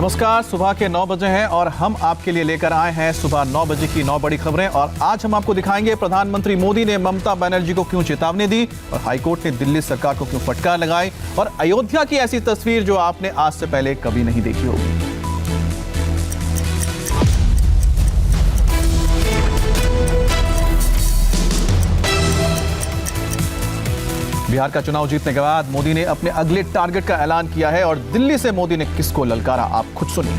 नमस्कार, सुबह के 9 बजे हैं और हम आपके लिए लेकर आए हैं सुबह 9 बजे की 9 बड़ी खबरें। और आज हम आपको दिखाएंगे प्रधानमंत्री मोदी ने ममता बनर्जी को क्यों चेतावनी दी और हाईकोर्ट ने दिल्ली सरकार को क्यों फटकार लगाई, और अयोध्या की ऐसी तस्वीर जो आपने आज से पहले कभी नहीं देखी होगी। बिहार का चुनाव जीतने के बाद मोदी ने अपने अगले टारगेट का ऐलान किया है और दिल्ली से मोदी ने किसको ललकारा, आप खुद सुनिए।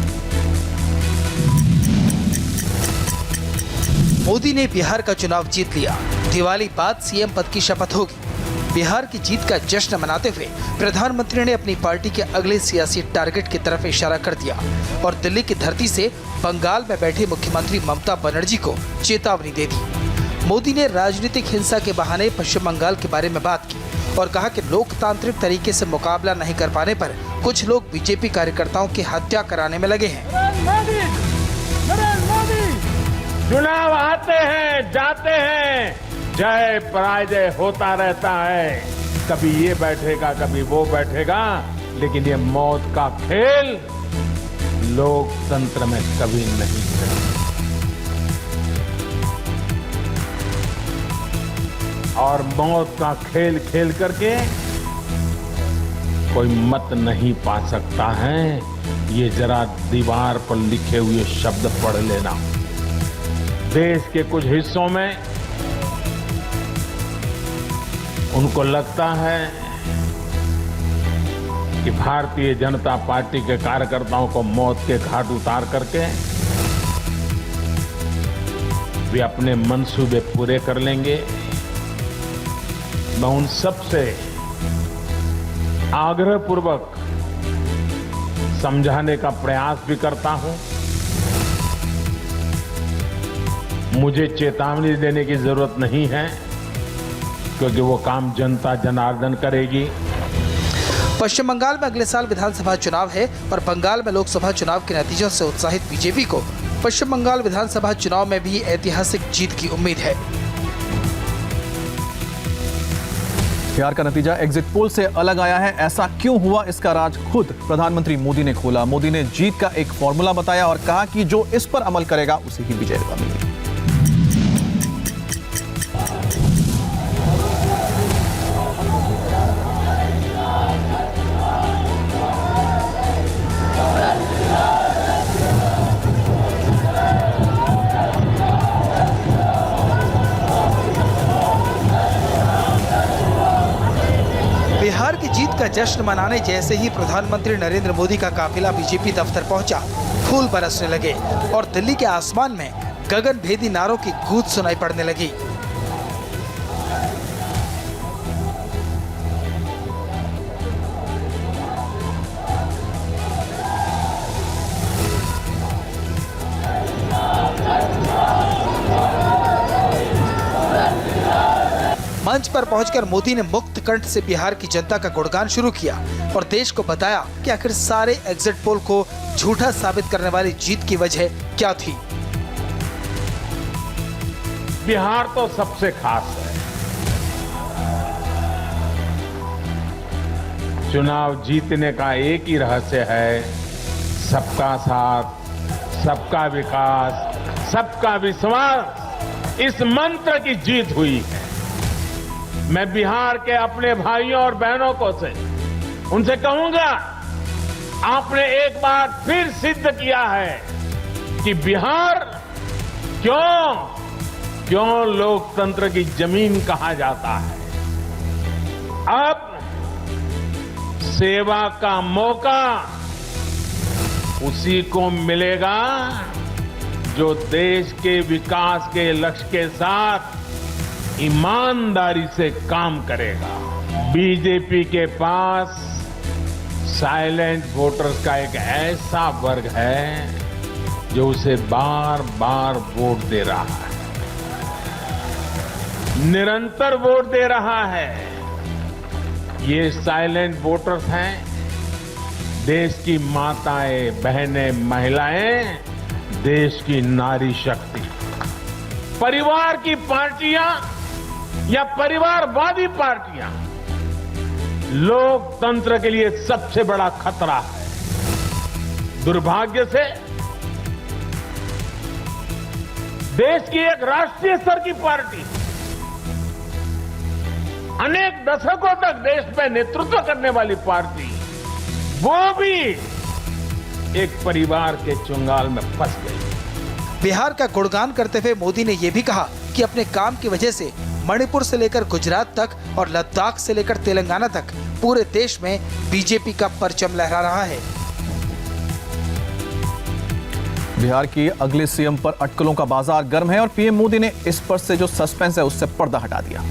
मोदी ने बिहार का चुनाव जीत लिया, दिवाली बाद सीएम पद की शपथ होगी। बिहार की जीत का जश्न मनाते हुए प्रधानमंत्री ने अपनी पार्टी के अगले सियासी टारगेट की तरफ इशारा कर दिया और दिल्ली की धरती से बंगाल में बैठे मुख्यमंत्री ममता बनर्जी को चेतावनी दे दी। मोदी ने राजनीतिक हिंसा के बहाने पश्चिम बंगाल के बारे में बात की और कहा कि लोकतांत्रिक तरीके से मुकाबला नहीं कर पाने पर कुछ लोग बीजेपी कार्यकर्ताओं की हत्या कराने में लगे हैं। चुनाव आते हैं जाते हैं, जय पराजय होता रहता है, कभी ये बैठेगा कभी वो बैठेगा, लेकिन ये मौत का खेल लोकतंत्र में कभी नहीं खेलता। और मौत का खेल खेल करके कोई मत नहीं पा सकता है, ये जरा दीवार पर लिखे हुए शब्द पढ़ लेना। देश के कुछ हिस्सों में उनको लगता है कि भारतीय जनता पार्टी के कार्यकर्ताओं को मौत के घाट उतार करके वे अपने मंसूबे पूरे कर लेंगे। मैं उन सबसे आग्रहपूर्वक समझाने का प्रयास भी करता हूं। मुझे चेतावनी देने की जरूरत नहीं है, क्योंकि वो काम जनता जनार्दन करेगी। पश्चिम बंगाल में अगले साल विधानसभा चुनाव है और बंगाल में लोकसभा चुनाव के नतीजों से उत्साहित बीजेपी को पश्चिम बंगाल विधानसभा चुनाव में भी ऐतिहासिक जीत की उम्मीद है। बिहार का नतीजा एग्जिट पोल से अलग आया है, ऐसा क्यों हुआ इसका राज खुद प्रधानमंत्री मोदी ने खोला। मोदी ने जीत का एक फॉर्मूला बताया और कहा कि जो इस पर अमल करेगा उसे ही विजय मिलेगी। बिहार की जीत का जश्न मनाने जैसे ही प्रधानमंत्री नरेंद्र मोदी का काफिला बीजेपी दफ्तर पहुंचा, फूल बरसने लगे और दिल्ली के आसमान में गगनभेदी नारों की गूंज सुनाई पड़ने लगी। मंच पर पहुंचकर मोदी ने मुक्त कंठ से बिहार की जनता का गुणगान शुरू किया और देश को बताया कि आखिर सारे एग्जिट पोल को झूठा साबित करने वाली जीत की वजह क्या थी। बिहार तो सबसे खास है। चुनाव जीतने का एक ही रहस्य है, सबका साथ, सबका विकास, सबका विश्वास। इस मंत्र की जीत हुई है। मैं बिहार के अपने भाइयों और बहनों को उनसे कहूंगा, आपने एक बार फिर सिद्ध किया है कि बिहार क्यों लोकतंत्र की जमीन कहा जाता है। अब सेवा का मौका उसी को मिलेगा जो देश के विकास के लक्ष्य के साथ ईमानदारी से काम करेगा। बीजेपी के पास साइलेंट वोटर्स का एक ऐसा वर्ग है जो उसे बार बार वोट दे रहा है, निरंतर वोट दे रहा है। ये साइलेंट वोटर्स हैं देश की माताएं, बहनें, महिलाएं, देश की नारी शक्ति। परिवार की पार्टियां या परिवारवादी पार्टियां लोकतंत्र के लिए सबसे बड़ा खतरा है। दुर्भाग्य से देश की एक राष्ट्रीय स्तर की पार्टी अनेक दशकों तक देश में नेतृत्व करने वाली पार्टी वो भी एक परिवार के चुंगाल में फंस गई। बिहार का गुणगान करते हुए मोदी ने यह भी कहा कि अपने काम की वजह से मणिपुर से लेकर गुजरात तक और लद्दाख से लेकर तेलंगाना तक पूरे देश में बीजेपी का परचम लहरा रहा है। बिहार की अगले सीएम पर अटकलों का बाजार गर्म है और पीएम मोदी ने इस पर से जो सस्पेंस है उससे पर्दा हटा दिया।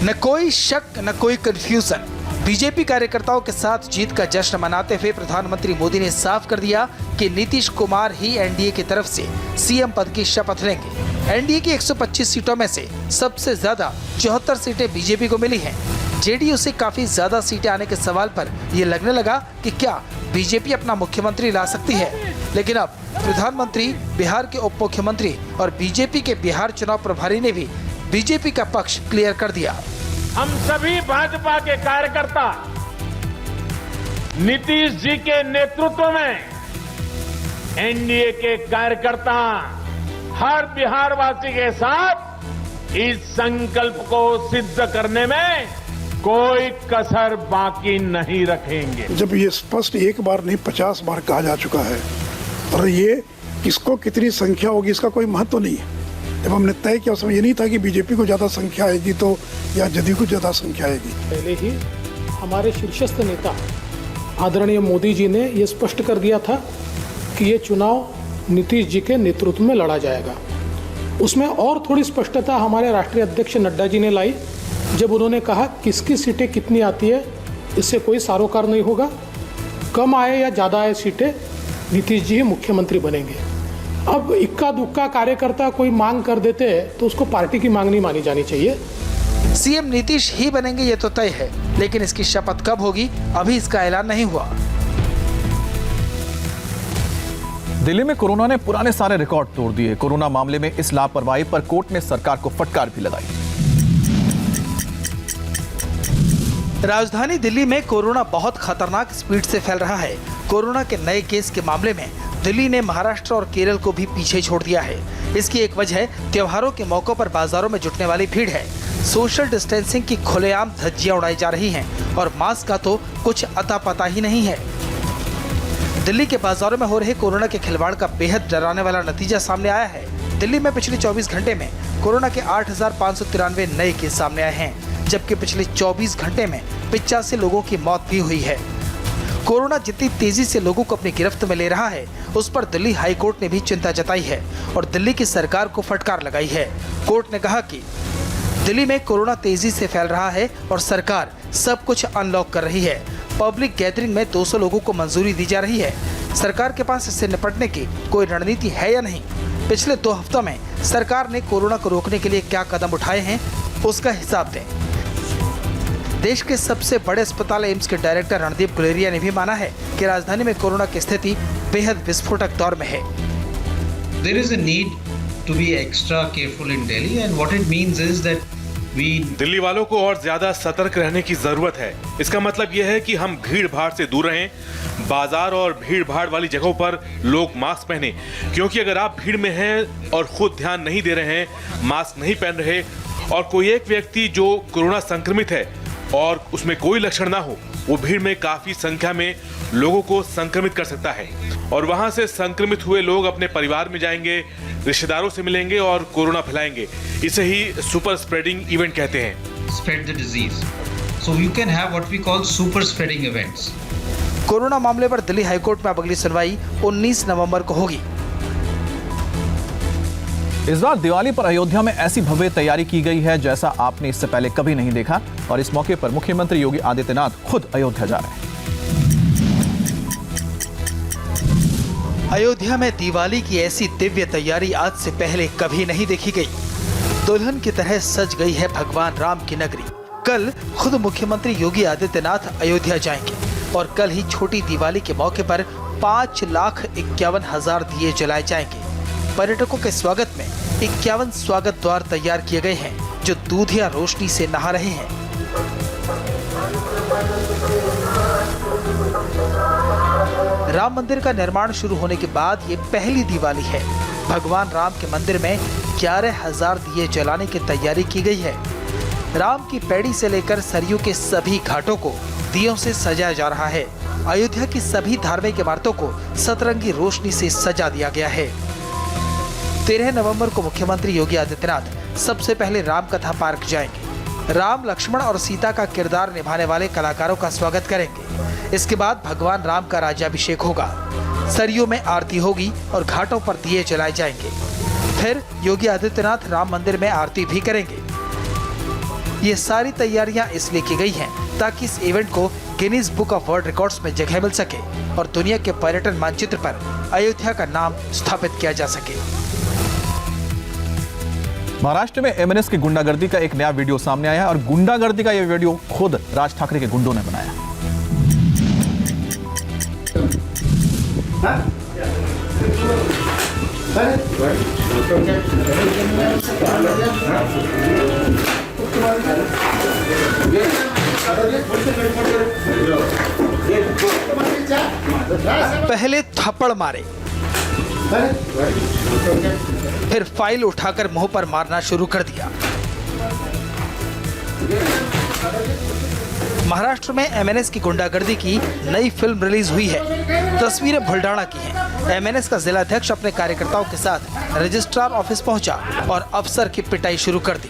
न कोई शक न कोई कंफ्यूजन। बीजेपी कार्यकर्ताओं के साथ जीत का जश्न मनाते हुए प्रधानमंत्री मोदी ने साफ कर दिया कि नीतीश कुमार ही एनडीए की तरफ से सीएम पद की शपथ लेंगे। एनडीए की 125 सीटों में से सबसे ज्यादा 74 सीटें बीजेपी को मिली हैं। जेडीयू से काफी ज्यादा सीटें आने के सवाल पर यह लगने लगा कि क्या बीजेपी अपना मुख्यमंत्री ला सकती है, लेकिन अब प्रधानमंत्री, बिहार के उप मुख्यमंत्री और बीजेपी के बिहार चुनाव प्रभारी ने भी बीजेपी का पक्ष क्लियर कर दिया। हम सभी भाजपा के कार्यकर्ता नीतीश जी के नेतृत्व में एनडीए के कार्यकर्ता हर बिहारवासी के साथ इस संकल्प को सिद्ध करने में कोई कसर बाकी नहीं रखेंगे। जब ये स्पष्ट एक बार नहीं 50 बार कहा जा चुका है और ये किसको कितनी संख्या होगी इसका कोई महत्व नहीं है। जब हमने तय किया उस समय ये नहीं था कि बीजेपी को ज़्यादा संख्या आएगी तो या जदयू को ज़्यादा संख्या आएगी। पहले ही हमारे शीर्षस्थ नेता आदरणीय मोदी जी ने ये स्पष्ट कर दिया था कि ये चुनाव नीतीश जी के नेतृत्व में लड़ा जाएगा। उसमें और थोड़ी स्पष्टता हमारे राष्ट्रीय अध्यक्ष नड्डा जी ने लाई जब उन्होंने कहा किसकी सीटें कितनी आती है इससे कोई सारोकार नहीं होगा, कम आए या ज़्यादा आए सीटें नीतीश जी ही मुख्यमंत्री बनेंगे। अब इक्का दुक्का कार्यकर्ता कोई मांग कर देते हैं तो उसको पार्टी की मांग नहीं मानी जानी चाहिए। सीएम नीतीश ही बनेंगे ये तो तय है, लेकिन इसकी शपथ कब होगी अभी इसका ऐलान नहीं हुआ। दिल्ली में कोरोना ने पुराने सारे रिकॉर्ड तोड़ दिए। कोरोना मामले में इस लापरवाही पर कोर्ट ने सरकार को फटकार भी लगाई। राजधानी दिल्ली में कोरोना बहुत खतरनाक स्पीड से फैल रहा है। कोरोना के नए केस के मामले में दिल्ली ने महाराष्ट्र और केरल को भी पीछे छोड़ दिया है। इसकी एक वजह त्योहारों के मौकों पर बाजारों में जुटने वाली भीड़ है। सोशल डिस्टेंसिंग की खुलेआम धज्जियां उड़ाई जा रही हैं और मास्क का तो कुछ अता पता ही नहीं है। दिल्ली के बाजारों में हो रहे कोरोना के खिलवाड़ का बेहद डराने वाला नतीजा सामने आया है। दिल्ली में पिछले 24 घंटे में कोरोना के 8,593 नए केस सामने आए हैं, जबकि पिछले 24 घंटे में 85 लोगों की मौत भी हुई है। कोरोना जितनी तेजी से लोगों को अपनी गिरफ्त में ले रहा है, उस पर दिल्ली हाई कोर्ट ने भी चिंता जताई है और दिल्ली की सरकार को फटकार लगाई है। कोर्ट ने कहा कि दिल्ली में कोरोना तेजी से फैल रहा है और सरकार सब कुछ अनलॉक कर रही है। पब्लिक गैदरिंग में 200 लोगों को मंजूरी दी जा रही है। सरकार के पास इससे निपटने की कोई रणनीति है या नहीं? पिछले 2 हफ्तों में सरकार ने कोरोना को रोकने के लिए क्या कदम उठाए हैं, उसका हिसाब दें। देश के सबसे बड़े अस्पताल एम्स के डायरेक्टर रणदीप गुलेरिया ने भी माना है कि राजधानी में कोरोना की स्थिति बेहद विस्फोटक दौर में है। There is a need to be extra careful in Delhi, and what it means is that Delhi वालों को और ज्यादा सतर्क रहने की जरूरत है। इसका मतलब यह है कि हम भीड़ भाड़ से दूर रहें। बाजार और भीड़ भाड़ वाली जगहों पर लोग मास्क पहने, क्योंकि अगर आप भीड़ में हैं और खुद ध्यान नहीं दे रहे हैं, मास्क नहीं पहन रहे और कोई एक व्यक्ति जो कोरोना संक्रमित है और उसमें कोई लक्षण ना हो, वो भीड़ में काफी संख्या में लोगों को संक्रमित कर सकता है और वहां से संक्रमित हुए लोग अपने परिवार में जाएंगे, रिश्तेदारों से मिलेंगे और कोरोना फैलाएंगे। इसे ही सुपर स्प्रेडिंग इवेंट कहते हैं। spread the disease. So you can have what we call super spreading events. Corona मामले पर दिल्ली हाईकोर्ट में अब अगली सुनवाई 19 नवंबर को होगी। इस बार दिवाली पर अयोध्या में ऐसी भव्य तैयारी की गई है जैसा आपने इससे पहले कभी नहीं देखा और इस मौके पर मुख्यमंत्री योगी आदित्यनाथ खुद अयोध्या जा रहे हैं। अयोध्या में दिवाली की ऐसी दिव्य तैयारी आज से पहले कभी नहीं देखी गई। दुल्हन की तरह सज गई है भगवान राम की नगरी। कल खुद मुख्यमंत्री योगी आदित्यनाथ अयोध्या जाएंगे और कल ही छोटी दिवाली के मौके पर 5,51,000 दिए जलाए जाएंगे। पर्यटकों के स्वागत में 51 स्वागत द्वार तैयार किए गए हैं जो दूधिया रोशनी से नहा रहे हैं। राम मंदिर का निर्माण शुरू होने के बाद ये पहली दिवाली है। भगवान राम के मंदिर में 11,000 दिए जलाने की तैयारी की गई है। राम की पैड़ी से लेकर सरयू के सभी घाटों को दियों से सजाया जा रहा है। अयोध्या की सभी धार्मिक इमारतों को सतरंगी रोशनी से सजा दिया गया है। 13 नवंबर को मुख्यमंत्री योगी आदित्यनाथ सबसे पहले राम कथा पार्क जाएंगे। राम, लक्ष्मण और सीता का किरदार निभाने वाले कलाकारों का स्वागत करेंगे। इसके बाद भगवान राम का राज्याभिषेक होगा। सरयू में आरती होगी और घाटों पर दिए जलाए जाएंगे। फिर योगी आदित्यनाथ राम मंदिर में आरती भी करेंगे। ये सारी तैयारियां इसलिए की गई हैं ताकि इस इवेंट को Guinness book of world records में जगह मिल सके और दुनिया के पर्यटन मानचित्र पर अयोध्या का नाम स्थापित किया जा सके। महाराष्ट्र में एमएनएस की गुंडागर्दी का एक नया वीडियो सामने आया है और गुंडागर्दी का यह वीडियो खुद राज ठाकरे के गुंडों ने बनाया। पहले थप्पड़ मारे, फिर फाइल उठाकर मुंह पर मारना शुरू कर दिया। महाराष्ट्र में एमएनएस की गुंडागर्दी की नई फिल्म रिलीज हुई है। तस्वीरें बुल्ढाणा की हैं। एमएनएस का जिला अध्यक्ष अपने कार्यकर्ताओं के साथ रजिस्ट्रार ऑफिस पहुंचा और अफसर की पिटाई शुरू कर दी।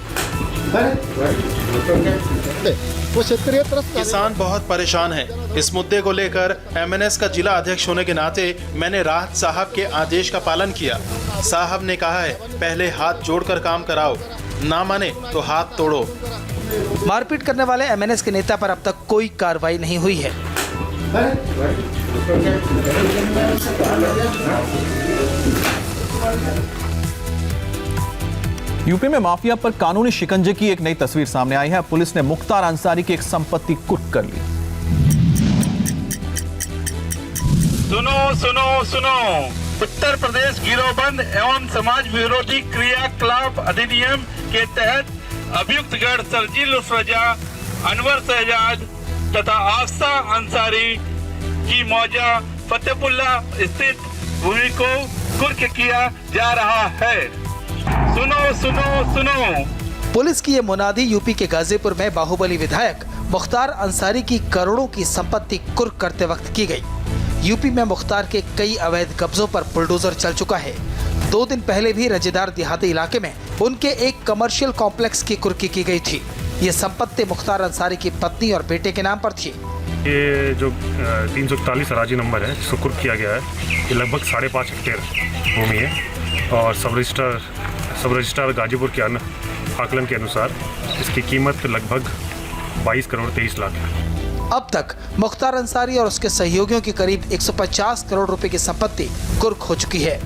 किसान बहुत परेशान है। इस मुद्दे को लेकर एमएनएस का जिला अध्यक्ष होने के नाते मैंने राहत साहब के आदेश का पालन किया। साहब ने कहा है पहले हाथ जोड़कर काम कराओ, ना माने तो हाथ तोड़ो। मारपीट करने वाले एमएनएस के नेता पर अब तक कोई कार्रवाई नहीं हुई है। यूपी में माफिया पर कानूनी शिकंजे की एक नई तस्वीर सामने आई है। पुलिस ने मुख्तार अंसारी की एक संपत्ति कुर्क कर ली। सुनो सुनो सुनो, उत्तर प्रदेश गिरोहबंद एवं समाज विरोधी क्रियाकलाप अधिनियम के तहत अभियुक्त गढ़ सरजील उर्फ रजा, अनवर शहजाद तथा आफसा अंसारी की मौजा फतेपुल्ला स्थित भूमि को कुर्क किया जा रहा है। सुनो सुनो सुनो। पुलिस की ये मुनादी यूपी के गाजीपुर में बाहुबली विधायक मुख्तार अंसारी की करोड़ों की संपत्ति कुर्क करते वक्त की गई। यूपी में मुख्तार के कई अवैध कब्जों पर बुलडोजर चल चुका है। 2 दिन पहले भी रजेदार देहाती इलाके में उनके एक कमर्शियल कॉम्प्लेक्स की कुर्की की गई थी। ये संपत्ति मुख्तार अंसारी की पत्नी और बेटे के नाम पर थी। ये जो 341 अराजी नंबर है जिसको कुर्क किया गया है, ये लगभग 5.5 हेक्टेयर भूमि है और सब रजिस्ट्रार गाजीपुर के आकलन के अनुसार इसकी कीमत लगभग 22 करोड़ 23 लाख है। अब तक मुख्तार अंसारी और उसके सहयोगियों की करीब 150 करोड़ रुपए की संपत्ति कुर्क हो चुकी है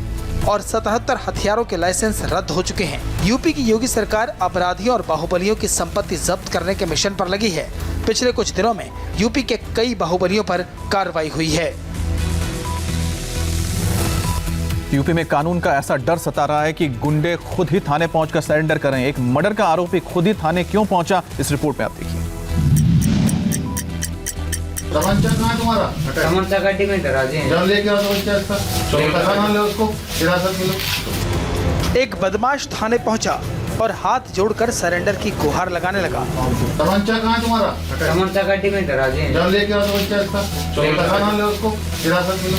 और 77 हथियारों के लाइसेंस रद्द हो चुके हैं। यूपी की योगी सरकार अपराधियों और बाहुबलियों की संपत्ति जब्त करने के मिशन पर लगी है। पिछले कुछ दिनों में यूपी के कई बाहुबलियों पर कार्रवाई हुई है। यूपी में कानून का ऐसा डर सता रहा है कि गुंडे खुद ही थाने पहुंचकर सरेंडर करें। एक मर्डर का आरोपी खुद ही थाने क्यों पहुंचा, इस रिपोर्ट में आप देखिए। तमंचा कहाँ तुम्हारा? तमंचा गाड़ी में डरा दिए। जब लेके आओ तो बच्चा इसका चौथा ले उसको हिरासत में लो। एक बदमाश थाने पहुंचा और हाथ जोड़कर सरेंडर की गुहार लगाने लगा। तमंचा कहाँ तुम्हारा? तमंचा गाड़ी में डरा दिए। जब लेके आओ तो बच्चा इसका चौथा ले उसको हिरासत में लो।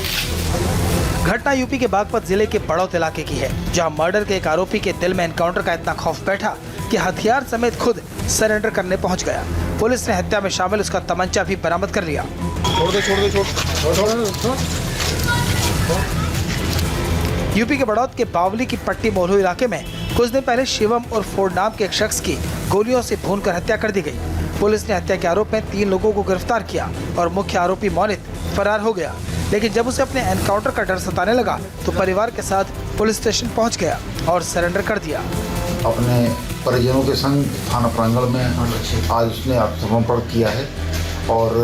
घटना यूपी के बागपत जिले के बड़ौत इलाके की है, जहां मर्डर के एक आरोपी के दिल में एनकाउंटर का इतना खौफ बैठा कि हथियार समेत खुद सरेंडर करने पहुंच गया। पुलिस ने हत्या में शामिल उसका तमंचा भी बरामद कर लिया। यूपी के बड़ौत के बावली की पट्टी मोहल्लू इलाके में कुछ दिन पहले शिवम और फोर्ड नाम के एक शख्स की गोलियों से भूनकर हत्या कर दी गई। पुलिस ने हत्या के आरोप में 3 लोगों को गिरफ्तार किया और मुख्य आरोपी मोनित फरार हो गया। लेकिन जब उसे अपने एनकाउंटर का डर सताने लगा तो परिवार के साथ पुलिस स्टेशन पहुंच गया और सरेंडर कर दिया। अपने परिजनों के संग थाना प्रांगण में आज उसने आत्मसमर्पण किया है और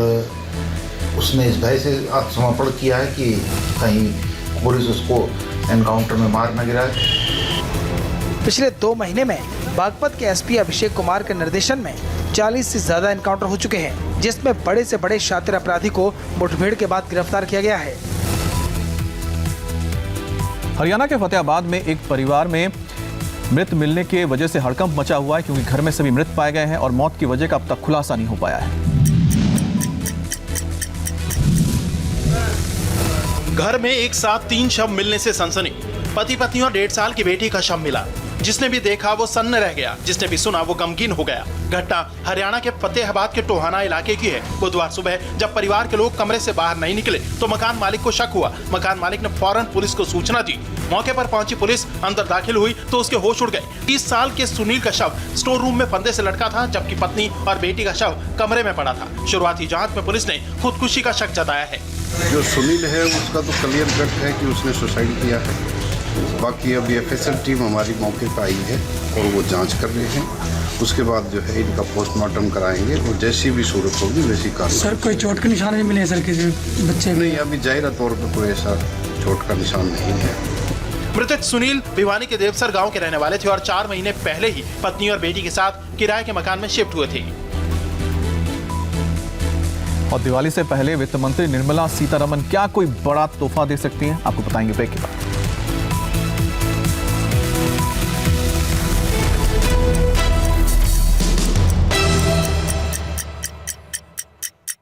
उसने इस भय से आत्मसमर्पण किया है कि कहीं पुलिस उसको एनकाउंटर में मार न गिराए। पिछले 2 महीने में बागपत के एसपी अभिषेक कुमार के निर्देशन में 40 से ज्यादा एनकाउंटर हो चुके हैं, जिसमें बड़े से बड़े शातिर अपराधी को मुठभेड़ के बाद गिरफ्तार किया गया है। हरियाणा के फतेहाबाद में एक परिवार में मृत मिलने के वजह से हड़कंप मचा हुआ है, क्योंकि घर में सभी मृत पाए गए हैं और मौत की वजह का अब तक खुलासा नहीं हो पाया है। घर में एक साथ 3 शव मिलने से सनसनी। पति पत्नी और 1.5 साल की बेटी का शव मिला। जिसने भी देखा वो सन्न रह गया, जिसने भी सुना वो गमगीन हो गया। घटना हरियाणा के फतेहाबाद के टोहाना इलाके की है। बुधवार सुबह जब परिवार के लोग कमरे से बाहर नहीं निकले तो मकान मालिक को शक हुआ। मकान मालिक ने फौरन पुलिस को सूचना दी। मौके पर पहुंची पुलिस अंदर दाखिल हुई तो उसके होश उड़ गए। 30 साल के सुनील का शव स्टोर रूम में फंदे से लटका था, जबकि पत्नी और बेटी का शव कमरे में पड़ा था। शुरुआती जांच में पुलिस ने खुदकुशी का शक जताया है। जो सुनील है उसका तो क्लियर कट है कि उसने सुसाइड किया है। बाकी अभी एफएसएल टीम हमारी मौके पर आई है और वो जांच कर रहे हैं। उसके बाद जो है इनका पोस्टमार्टम कराएंगे और जैसी भी सूरत होगी वैसी कार्रवाई। सर कोई चोट के निशान नहीं मिले सर किसी बच्चे? नहीं, अभी जाहिर तौर पर कोई ऐसा चोट का निशान नहीं है। मृतक सुनील भिवानी के देवसर गांव के रहने वाले थे और 4 महीने पहले ही पत्नी और बेटी के साथ किराए के मकान में शिफ्ट हुए थे। और दिवाली से पहले वित्त मंत्री निर्मला सीतारमण क्या कोई बड़ा तोहफा दे सकती हैं? आपको बताएंगे ब्रेक के बाद।